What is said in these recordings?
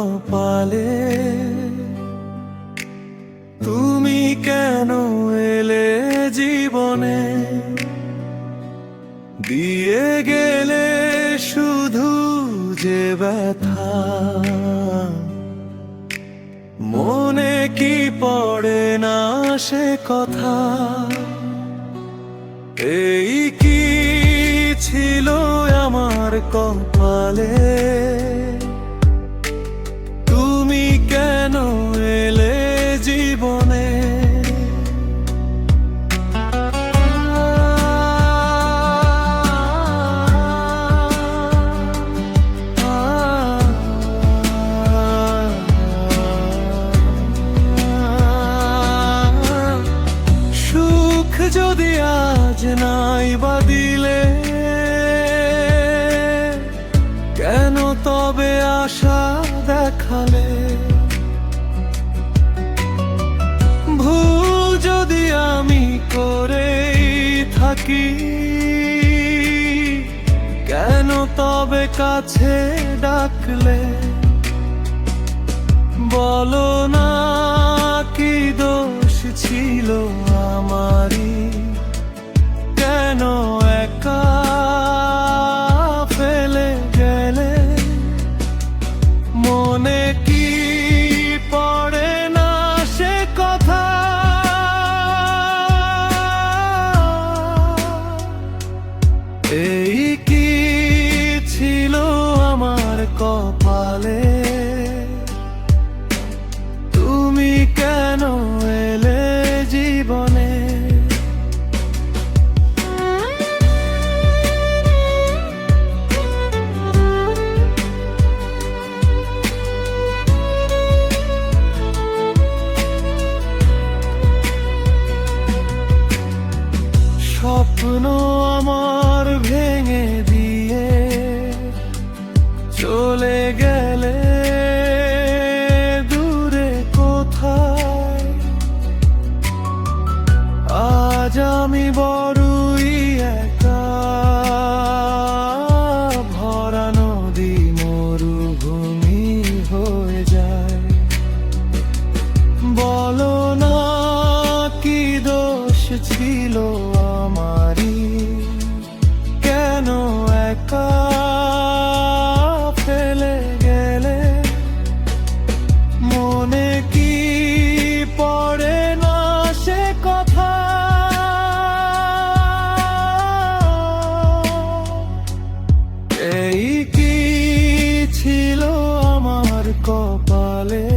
কপালে, তুমি কেন এলে জীবনে, দিয়ে গেলে শুধু যে ব্যথা। মনে কি পড়ে না সে কথা, এই কি ছিল আমার কপালে, তুমি কেন এলে জীবনে। সুখ যদি আজ নাই বা দিলে, কেন তবে আশা দেখালে। ভুল যদি আমি করেই থাকি, কেন তবে কাছে ডাকলে। বলো না কি দোষ ছিল আমারই, কেন একা ফেলে গেলে। মনে কি পড়ে না সে কথা, এই কি ছিল আমার কপালে, তুমি কেন এলে জীবনে। স্বপ্ন আমার ভেঙে দিয়ে চলে গেলে দূরে কোথায়। আজ আমি বড়ই একা, ভরা নদী মরুভূমি হয়ে যায়। বলো না কি দোষ ছিল আমারই, কেন একা ফেলে গেলে। মনে কি পড়ে না সে কথা, এই কি ছিল আমার কপালে,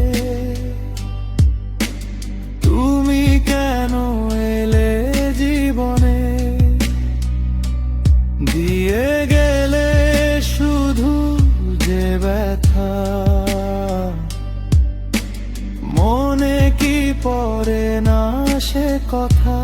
তুমি কেন এলে জীবনে। দিয়ে গেলে শুধু যে ব্যথা, মনে কি পড়ে না সে কথা।